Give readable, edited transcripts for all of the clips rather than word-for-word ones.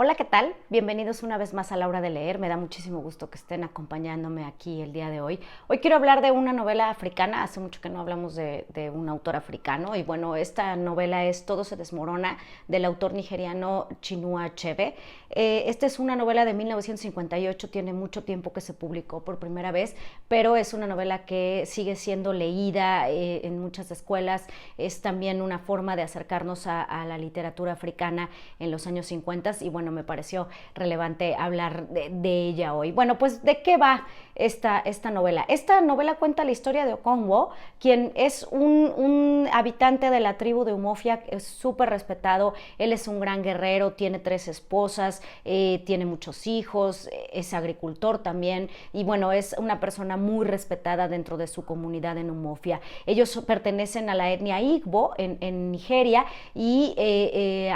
Hola, ¿qué tal? Bienvenidos una vez más a La Hora de Leer. Me da muchísimo gusto que estén acompañándome aquí el día de hoy. Hoy quiero hablar de una novela africana. Hace mucho que no hablamos de un autor africano. Y bueno, esta novela es Todo se desmorona, del autor nigeriano Chinua Achebe. Esta es una novela de 1958. Tiene mucho tiempo que se publicó por primera vez, pero es una novela que sigue siendo leída en muchas escuelas. Es también una forma de acercarnos a la literatura africana en los años 50 y bueno, me pareció relevante hablar de ella hoy. Bueno, pues ¿de qué va esta novela? Esta novela cuenta la historia de Okonwo, quien es un habitante de la tribu de Umofia, es súper respetado. Él es un gran guerrero, tiene 3 esposas, tiene muchos hijos, es agricultor también y bueno, es una persona muy respetada dentro de su comunidad en Umofia. Ellos pertenecen a la etnia Igbo en Nigeria y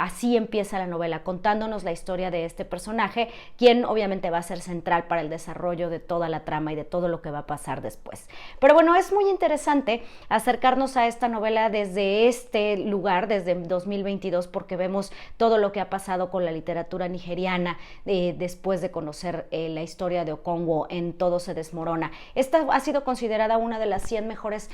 así empieza la novela, contándonos la historia de este personaje, quien obviamente va a ser central para el desarrollo de toda la trama y de todo lo que va a pasar después. Pero bueno, es muy interesante acercarnos a esta novela desde este lugar, desde 2022, porque vemos todo lo que ha pasado con la literatura nigeriana después de conocer la historia de Okonwo en Todo se desmorona. Esta ha sido considerada una de las 100 mejores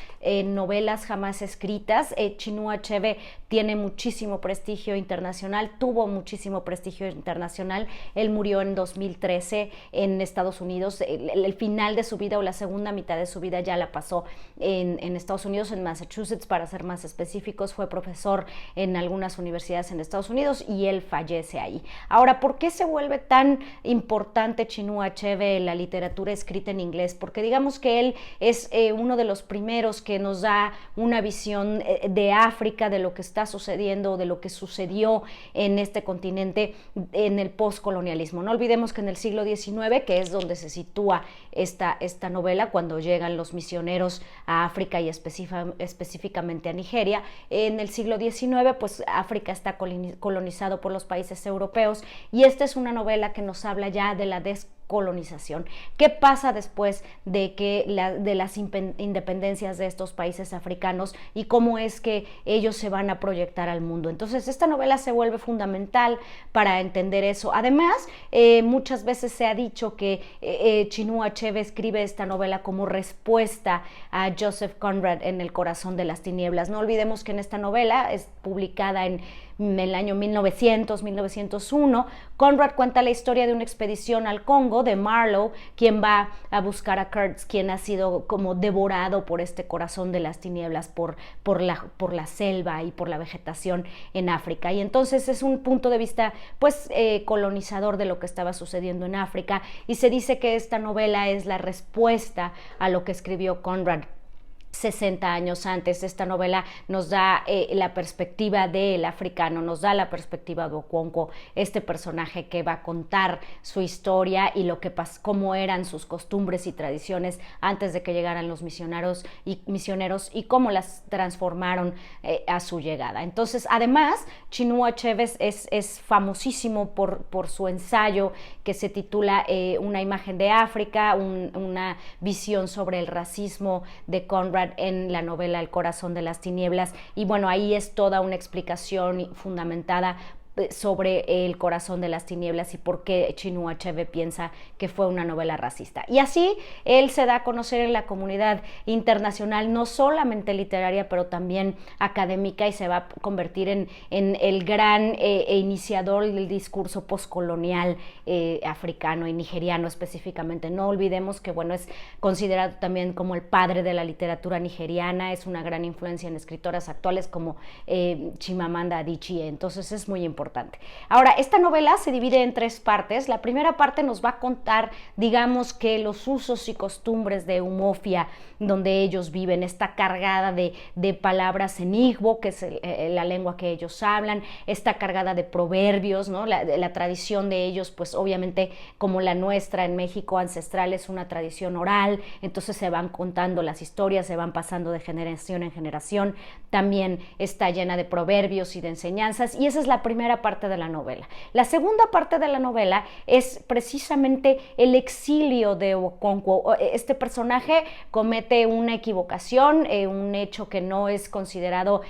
novelas jamás escritas. Chinua Achebe tiene muchísimo prestigio internacional, tuvo muchísimo prestigio internacional. Él murió en 2013 en Estados Unidos. El final de su vida o la segunda mitad de su vida ya la pasó en Estados Unidos, en Massachusetts, para ser más específicos. Fue profesor en algunas universidades en Estados Unidos y él fallece ahí. Ahora, ¿por qué se vuelve tan importante Chinua Achebe en la literatura escrita en inglés? Porque digamos que él es uno de los primeros que nos da una visión de África, de lo que está sucediendo, de lo que sucedió en este continente en el postcolonialismo. No olvidemos que en el siglo XIX, que es donde se sitúa esta novela, cuando llegan los misioneros a África y específicamente a Nigeria, en el siglo XIX, pues África está colonizado por los países europeos y esta es una novela que nos habla ya de la descolonización. ¿Qué pasa después de las independencias de estos países africanos y cómo es que ellos se van a proyectar al mundo? Entonces esta novela se vuelve fundamental para entender eso. Además, muchas veces se ha dicho que Chinua Achebe escribe esta novela como respuesta a Joseph Conrad en El corazón de las tinieblas. No olvidemos que en esta novela, es publicada en el año 1901, Conrad cuenta la historia de una expedición al Congo de Marlowe, quien va a buscar a Kurtz, quien ha sido como devorado por este corazón de las tinieblas, por la selva y por la vegetación en África. Y entonces es un punto de vista pues colonizador de lo que estaba sucediendo en África, y se dice que esta novela es la respuesta a lo que escribió Conrad 60 años antes. Esta novela nos da la perspectiva del africano, nos da la perspectiva de Okonkwo, este personaje que va a contar su historia y cómo eran sus costumbres y tradiciones antes de que llegaran los misioneros y cómo las transformaron a su llegada. Entonces, además, Chinua Achebe es famosísimo por su ensayo que se titula Una imagen de África, una visión sobre el racismo de Conrad en la novela El corazón de las tinieblas, y bueno, ahí es toda una explicación fundamentada sobre El corazón de las tinieblas y por qué Chinua Achebe piensa que fue una novela racista. Y así él se da a conocer en la comunidad internacional, no solamente literaria, pero también académica, y se va a convertir en el gran iniciador del discurso postcolonial africano y nigeriano específicamente. No olvidemos que bueno, es considerado también como el padre de la literatura nigeriana, es una gran influencia en escritoras actuales como Chimamanda Adichie. Entonces es muy importante. Ahora, esta novela se divide en 3 partes. La primera parte nos va a contar, digamos que los usos y costumbres de Umofia, donde ellos viven. Está cargada de palabras en Igbo, que es la lengua que ellos hablan. Está cargada de proverbios, ¿no? La tradición de ellos, pues obviamente como la nuestra en México ancestral, es una tradición oral. Entonces se van contando las historias, se van pasando de generación en generación. También está llena de proverbios y de enseñanzas, y esa es la primera primera parte de la novela. La segunda parte de la novela es precisamente el exilio de Okonkwo. Este personaje comete una equivocación, un hecho que no es considerado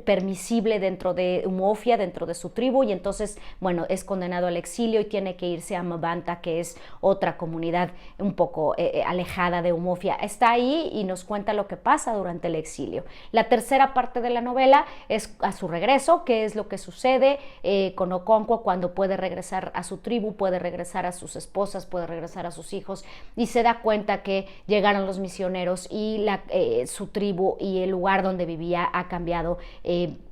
permisible dentro de Umofia, dentro de su tribu, y entonces, bueno, es condenado al exilio y tiene que irse a Mabanta, que es otra comunidad un poco alejada de Umofia. Está ahí y nos cuenta lo que pasa durante el exilio. La tercera parte de la novela es a su regreso, qué es lo que sucede con Okonkwo cuando puede regresar a su tribu, puede regresar a sus esposas, puede regresar a sus hijos, y se da cuenta que llegaron los misioneros y su tribu y el lugar donde vivía ha cambiado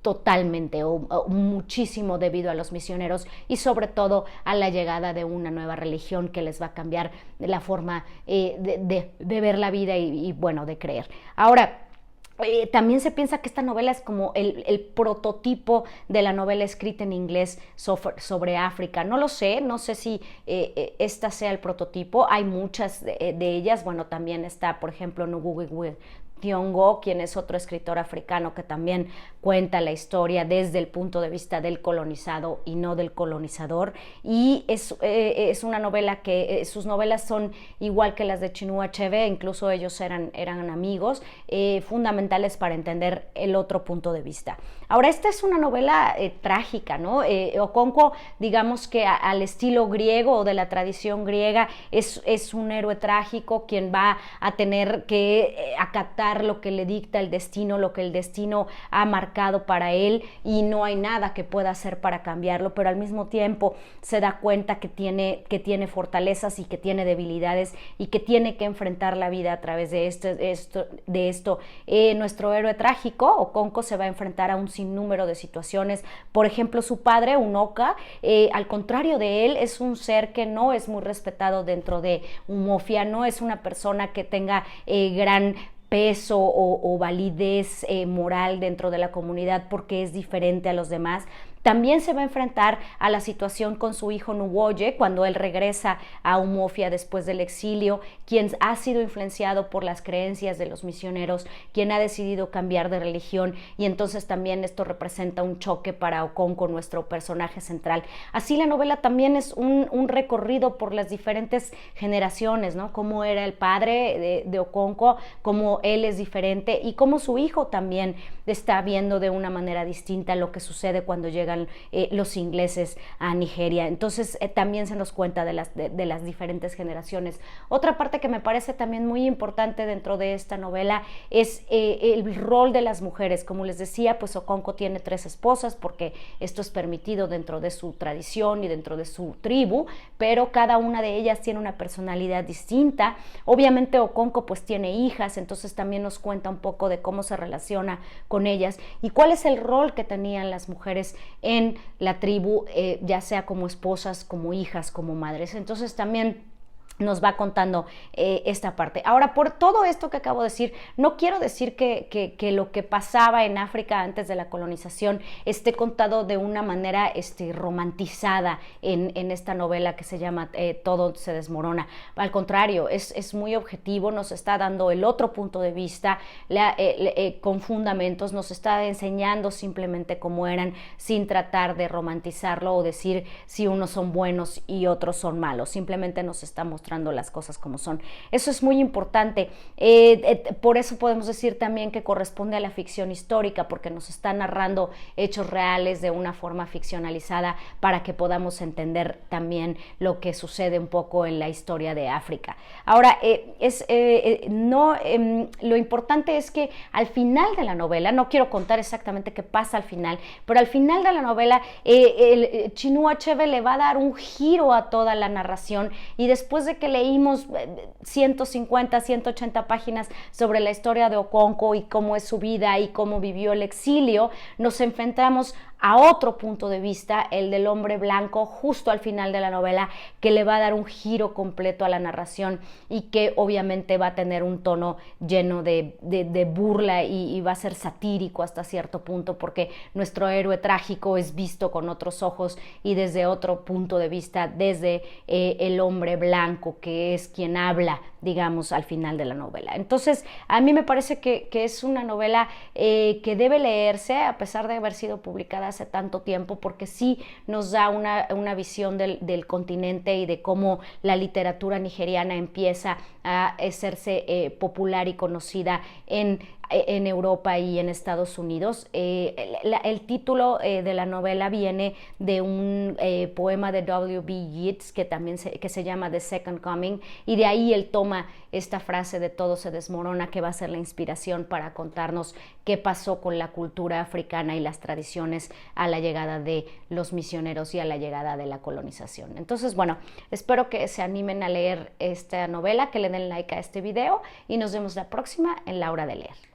totalmente o muchísimo debido a los misioneros y sobre todo a la llegada de una nueva religión que les va a cambiar la forma de ver la vida y bueno, de creer. Ahora, también se piensa que esta novela es como el prototipo de la novela escrita en inglés sobre África. No lo sé, no sé si esta sea el prototipo. Hay muchas de ellas. Bueno, también está, por ejemplo, Ngugi Thiong'o, quien es otro escritor africano que también cuenta la historia desde el punto de vista del colonizado y no del colonizador, y es una novela que sus novelas son igual que las de Chinua Achebe, incluso ellos eran amigos, fundamentales para entender el otro punto de vista. Ahora, esta es una novela trágica, ¿no? Okonkwo, digamos que al estilo griego o de la tradición griega, es un héroe trágico quien va a tener que acatar lo que le dicta el destino, lo que el destino ha marcado para él, y no hay nada que pueda hacer para cambiarlo, pero al mismo tiempo se da cuenta que tiene fortalezas y que tiene debilidades y que tiene que enfrentar la vida a través de esto. Nuestro héroe trágico, Okonkwo, se va a enfrentar a un sinnúmero de situaciones. Por ejemplo, su padre, Unoka, al contrario de él, es un ser que no es muy respetado dentro de Umofia, no es una persona que tenga gran peso o validez moral dentro de la comunidad porque es diferente a los demás. También se va a enfrentar a la situación con su hijo Nuwoye cuando él regresa a Umofia después del exilio, quien ha sido influenciado por las creencias de los misioneros, quien ha decidido cambiar de religión, y entonces también esto representa un choque para Okonkwo, nuestro personaje central. Así la novela también es un recorrido por las diferentes generaciones, ¿no? Cómo era el padre de Okonkwo, cómo él es diferente y cómo su hijo también está viendo de una manera distinta lo que sucede cuando llegan los ingleses a Nigeria. Entonces también se nos cuenta de las diferentes generaciones. Otra parte que me parece también muy importante dentro de esta novela es el rol de las mujeres. Como les decía, pues Okonkwo tiene 3 esposas porque esto es permitido dentro de su tradición y dentro de su tribu, pero cada una de ellas tiene una personalidad distinta. Obviamente Okonkwo pues tiene hijas, entonces también nos cuenta un poco de cómo se relaciona con ellas y cuál es el rol que tenían las mujeres en la tribu, ya sea como esposas, como hijas, como madres. Entonces también nos va contando esta parte. Ahora, por todo esto que acabo de decir, no quiero decir que lo que pasaba en África antes de la colonización esté contado de una manera romantizada en esta novela que se llama Todo se desmorona. Al contrario, es muy objetivo, nos está dando el otro punto de vista con fundamentos, nos está enseñando simplemente cómo eran, sin tratar de romantizarlo o decir si unos son buenos y otros son malos. Simplemente nos está mostrando las cosas como son. Eso es muy importante. Por eso podemos decir también que corresponde a la ficción histórica, porque nos está narrando hechos reales de una forma ficcionalizada para que podamos entender también lo que sucede un poco en la historia de África. Ahora, lo importante es que al final de la novela, no quiero contar exactamente qué pasa al final, pero al final de la novela Chinua Achebe le va a dar un giro a toda la narración, y después de que leímos 150, 180 páginas sobre la historia de Okonkwo y cómo es su vida y cómo vivió el exilio, nos enfrentamos a otro punto de vista, el del hombre blanco, justo al final de la novela, que le va a dar un giro completo a la narración y que obviamente va a tener un tono lleno de burla y va a ser satírico hasta cierto punto, porque nuestro héroe trágico es visto con otros ojos y desde otro punto de vista, desde el hombre blanco, que es quien habla digamos, al final de la novela. Entonces, a mí me parece que es una novela que debe leerse, a pesar de haber sido publicada hace tanto tiempo, porque sí nos da una visión del continente y de cómo la literatura nigeriana empieza a hacerse popular y conocida en Europa y en Estados Unidos. El título de la novela viene de un poema de W.B. Yeats que se llama The Second Coming, y de ahí él toma esta frase de todo se desmorona, que va a ser la inspiración para contarnos qué pasó con la cultura africana y las tradiciones a la llegada de los misioneros y a la llegada de la colonización. Entonces, bueno, espero que se animen a leer esta novela, que le den like a este video y nos vemos la próxima en La Hora de Leer.